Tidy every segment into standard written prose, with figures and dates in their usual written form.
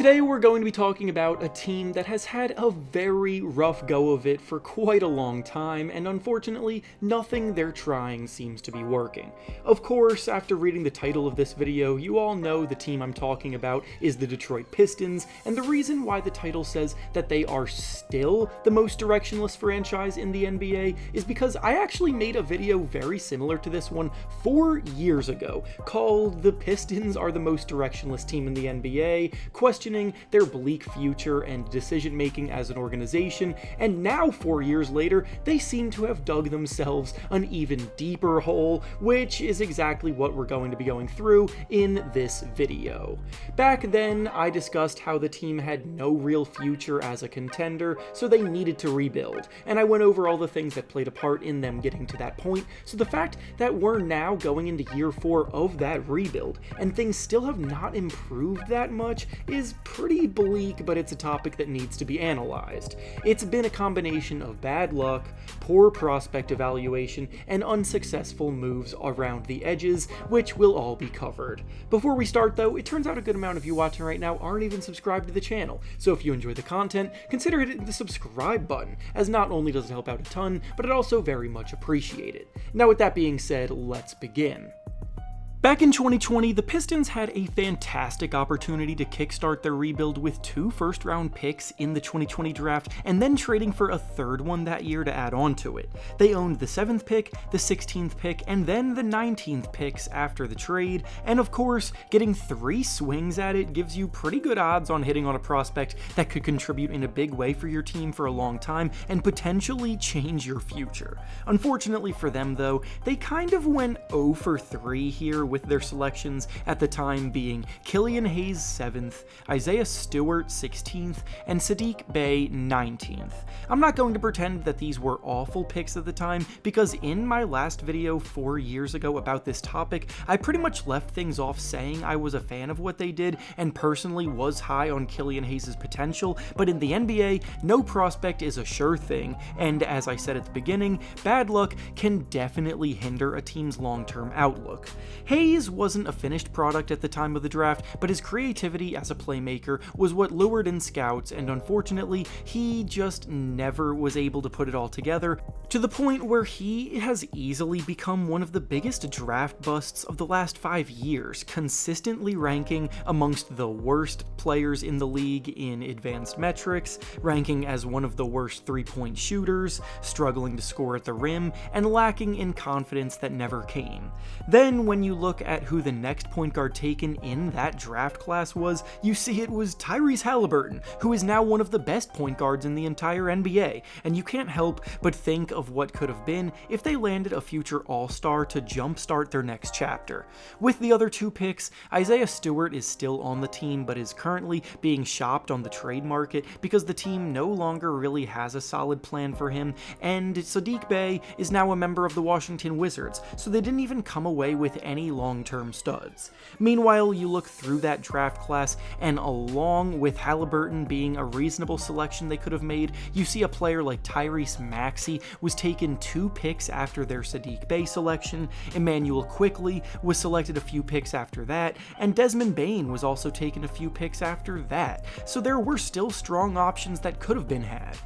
Today we're going to be talking about a team that has had a very rough go of it for quite a long time, and unfortunately, nothing they're trying seems to be working. Of course, after reading the title of this video, you all know the team I'm talking about is the Detroit Pistons, and the reason why the title says that they are still the most directionless franchise in the NBA is because I actually made a video very similar to this one 4 years ago, called "The Pistons Are the Most Directionless Team in the NBA," questioning their bleak future and decision-making as an organization, and now 4 years later, they seem to have dug themselves an even deeper hole, which is exactly what we're going to be going through in this video. Back then, I discussed how the team had no real future as a contender, so they needed to rebuild, and I went over all the things that played a part in them getting to that point, so the fact that we're now going into year 4 of that rebuild, and things still have not improved that much, is pretty bleak, but it's a topic that needs to be analyzed. It's been a combination of bad luck, poor prospect evaluation, and unsuccessful moves around the edges, which will all be covered. Before we start though, it turns out a good amount of you watching right now aren't even subscribed to the channel, so if you enjoy the content, consider hitting the subscribe button, as not only does it help out a ton, but it also very much appreciated. Now with that being said, let's begin. Back in 2020, the Pistons had a fantastic opportunity to kickstart their rebuild with 2 first-round picks in the 2020 draft, and then trading for a third one that year to add on to it. They owned the 7th pick, the 16th pick, and then the 19th picks after the trade, and of course, getting 3 swings at it gives you pretty good odds on hitting on a prospect that could contribute in a big way for your team for a long time, and potentially change your future. Unfortunately for them though, they kind of went 0 for 3 here, with their selections at the time being Killian Hayes 7th, Isaiah Stewart 16th, and Saddiq Bey 19th. I'm not going to pretend that these were awful picks at the time, because in my last video 4 years ago about this topic, I pretty much left things off saying I was a fan of what they did and personally was high on Killian Hayes' potential, but in the NBA, no prospect is a sure thing, and as I said at the beginning, bad luck can definitely hinder a team's long-term outlook. Hayes wasn't a finished product at the time of the draft, but his creativity as a playmaker was what lured in scouts, and unfortunately, he just never was able to put it all together, to the point where he has easily become one of the biggest draft busts of the last 5 years, consistently ranking amongst the worst players in the league in advanced metrics, ranking as one of the worst three-point shooters, struggling to score at the rim, and lacking in confidence that never came. Then, when you look at who the next point guard taken in that draft class was, you see it was Tyrese Halliburton, who is now one of the best point guards in the entire NBA, and you can't help but think of what could have been if they landed a future all-star to jumpstart their next chapter. With the other 2 picks, Isaiah Stewart is still on the team, but is currently being shopped on the trade market because the team no longer really has a solid plan for him, and Saddiq Bey is now a member of the Washington Wizards, so they didn't even come away with any long-term studs. Meanwhile, you look through that draft class, and along with Halliburton being a reasonable selection they could have made, you see a player like Tyrese Maxey was taken 2 picks after their Saddiq Bey selection, Emmanuel Quickley was selected a few picks after that, and Desmond Bane was also taken a few picks after that, so there were still strong options that could have been had.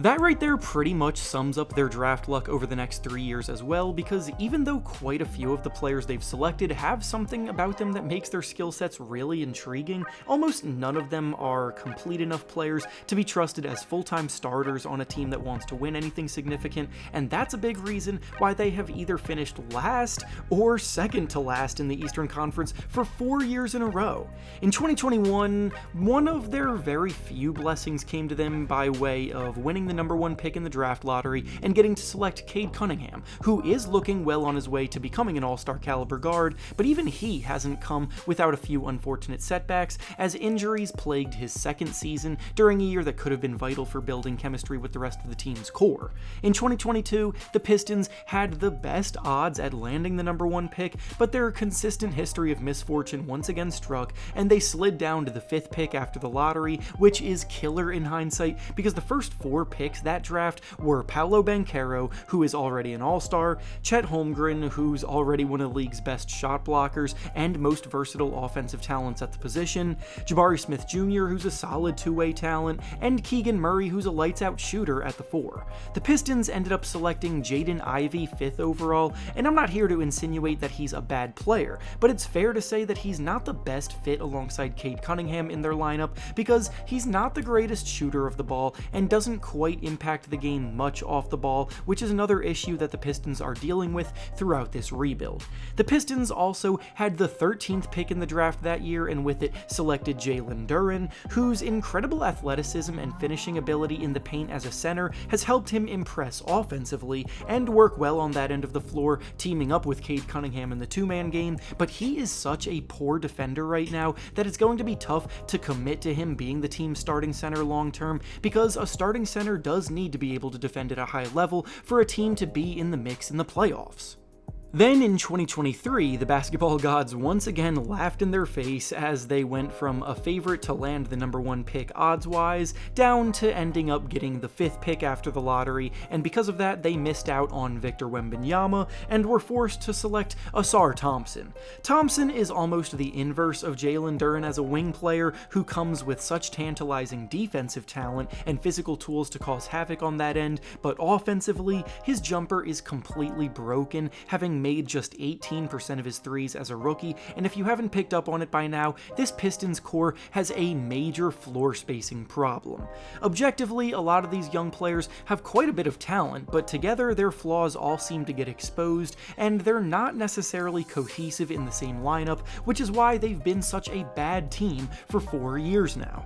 That right there pretty much sums up their draft luck over the next 3 years as well, because even though quite a few of the players they've selected have something about them that makes their skill sets really intriguing, almost none of them are complete enough players to be trusted as full-time starters on a team that wants to win anything significant, and that's a big reason why they have either finished last or second to last in the Eastern Conference for 4 years in a row. In 2021, one of their very few blessings came to them by way of winning the number 1 pick in the draft lottery and getting to select Cade Cunningham, who is looking well on his way to becoming an all-star caliber guard, but even he hasn't come without a few unfortunate setbacks, as injuries plagued his second season during a year that could have been vital for building chemistry with the rest of the team's core. In 2022, the Pistons had the best odds at landing the number 1 pick, but their consistent history of misfortune once again struck, and they slid down to the 5th pick after the lottery, which is killer in hindsight because the first 4 picks that draft were Paolo Banchero, who is already an all-star, Chet Holmgren, who's already one of the league's best shot blockers and most versatile offensive talents at the position, Jabari Smith Jr., who's a solid two-way talent, and Keegan Murray, who's a lights-out shooter at the 4. The Pistons ended up selecting Jaden Ivey 5th overall, and I'm not here to insinuate that he's a bad player, but it's fair to say that he's not the best fit alongside Cade Cunningham in their lineup because he's not the greatest shooter of the ball and doesn't quite impact the game much off the ball, which is another issue that the Pistons are dealing with throughout this rebuild. The Pistons also had the 13th pick in the draft that year, and with it selected Jalen Duren, whose incredible athleticism and finishing ability in the paint as a center has helped him impress offensively and work well on that end of the floor, teaming up with Cade Cunningham in the two-man game, but he is such a poor defender right now that it's going to be tough to commit to him being the team's starting center long-term, because a starting center does need to be able to defend at a high level for a team to be in the mix in the playoffs. Then in 2023, the basketball gods once again laughed in their face as they went from a favorite to land the number 1 pick odds-wise, down to ending up getting the 5th pick after the lottery, and because of that, they missed out on Victor Wembanyama and were forced to select Ausar Thompson. Thompson is almost the inverse of Jalen Duren as a wing player who comes with such tantalizing defensive talent and physical tools to cause havoc on that end, but offensively, his jumper is completely broken, having made just 18% of his threes as a rookie, and if you haven't picked up on it by now, this Pistons core has a major floor spacing problem. Objectively, a lot of these young players have quite a bit of talent, but together their flaws all seem to get exposed, and they're not necessarily cohesive in the same lineup, which is why they've been such a bad team for 4 years now.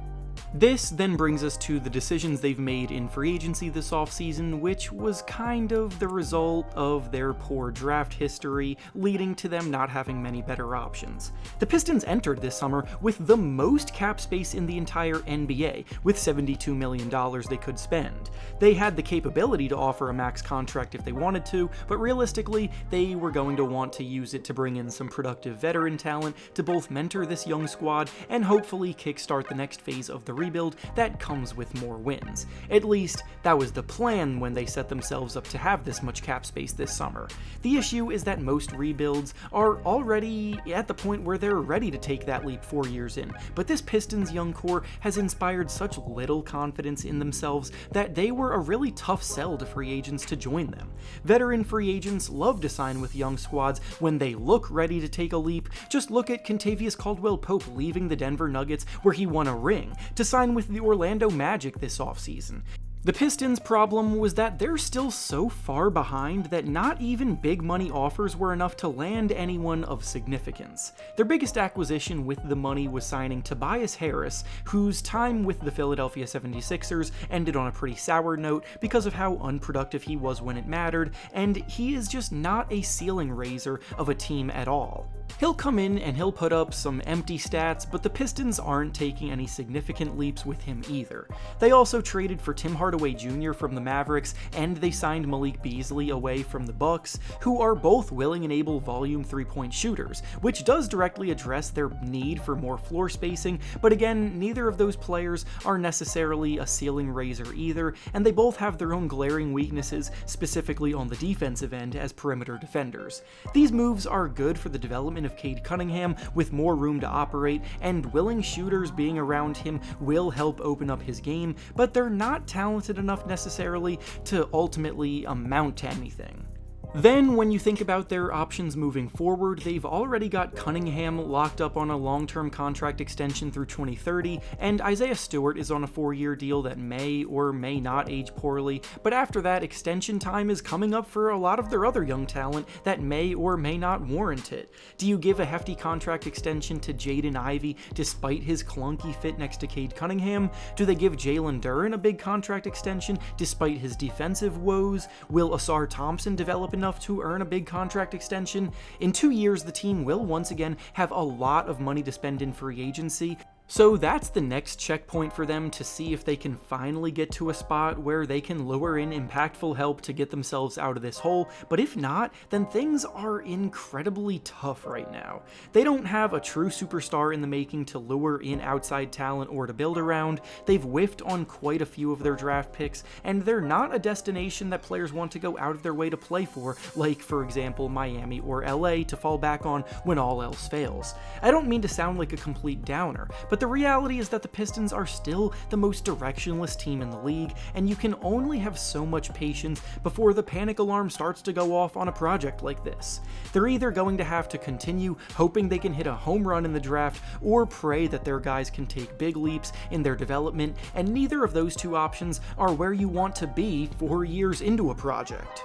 This then brings us to the decisions they've made in free agency this offseason, which was kind of the result of their poor draft history, leading to them not having many better options. The Pistons entered this summer with the most cap space in the entire NBA, with $72 million they could spend. They had the capability to offer a max contract if they wanted to, but realistically, they were going to want to use it to bring in some productive veteran talent to both mentor this young squad and hopefully kickstart the next phase of the rebuild that comes with more wins. At least, that was the plan when they set themselves up to have this much cap space this summer. The issue is that most rebuilds are already at the point where they're ready to take that leap 4 years in, but this Pistons young core has inspired such little confidence in themselves that they were a really tough sell to free agents to join them. Veteran free agents love to sign with young squads when they look ready to take a leap. Just look at Kentavious Caldwell-Pope leaving the Denver Nuggets where he won a ring, to sign with the Orlando Magic this offseason. The Pistons' problem was that they're still so far behind that not even big money offers were enough to land anyone of significance. Their biggest acquisition with the money was signing Tobias Harris, whose time with the Philadelphia 76ers ended on a pretty sour note because of how unproductive he was when it mattered, and he is just not a ceiling raiser of a team at all. He'll come in and he'll put up some empty stats, but the Pistons aren't taking any significant leaps with him either. They also traded for Tim Hardaway Jr. from the Mavericks, and they signed Malik Beasley away from the Bucks, who are both willing and able volume three-point shooters, which does directly address their need for more floor spacing, but again, neither of those players are necessarily a ceiling raiser either, and they both have their own glaring weaknesses, specifically on the defensive end as perimeter defenders. These moves are good for the development of Cade Cunningham with more room to operate, and willing shooters being around him will help open up his game, but they're not talented enough necessarily to ultimately amount to anything. Then, when you think about their options moving forward, they've already got Cunningham locked up on a long-term contract extension through 2030, and Isaiah Stewart is on a 4-year deal that may or may not age poorly, but after that, extension time is coming up for a lot of their other young talent that may or may not warrant it. Do you give a hefty contract extension to Jaden Ivey despite his clunky fit next to Cade Cunningham? Do they give Jalen Duren a big contract extension despite his defensive woes? Will Ausar Thompson develop enough to earn a big contract extension? In 2 years, the team will once again have a lot of money to spend in free agency, So that's the next checkpoint for them to see if they can finally get to a spot where they can lure in impactful help to get themselves out of this hole, but if not, then things are incredibly tough right now. They don't have a true superstar in the making to lure in outside talent or to build around, they've whiffed on quite a few of their draft picks, and they're not a destination that players want to go out of their way to play for, like for example Miami or LA to fall back on when all else fails. I don't mean to sound like a complete downer, but the reality is that the Pistons are still the most directionless team in the league, and you can only have so much patience before the panic alarm starts to go off on a project like this. They're either going to have to continue hoping they can hit a home run in the draft, or pray that their guys can take big leaps in their development, and neither of those two options are where you want to be 4 years into a project.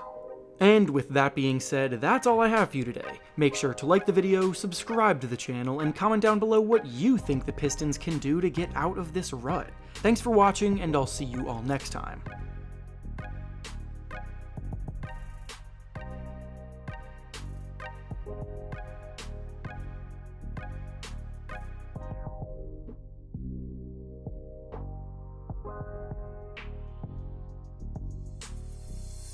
And with that being said, that's all I have for you today. Make sure to like the video, subscribe to the channel, and comment down below what you think the Pistons can do to get out of this rut. Thanks for watching, and I'll see you all next time.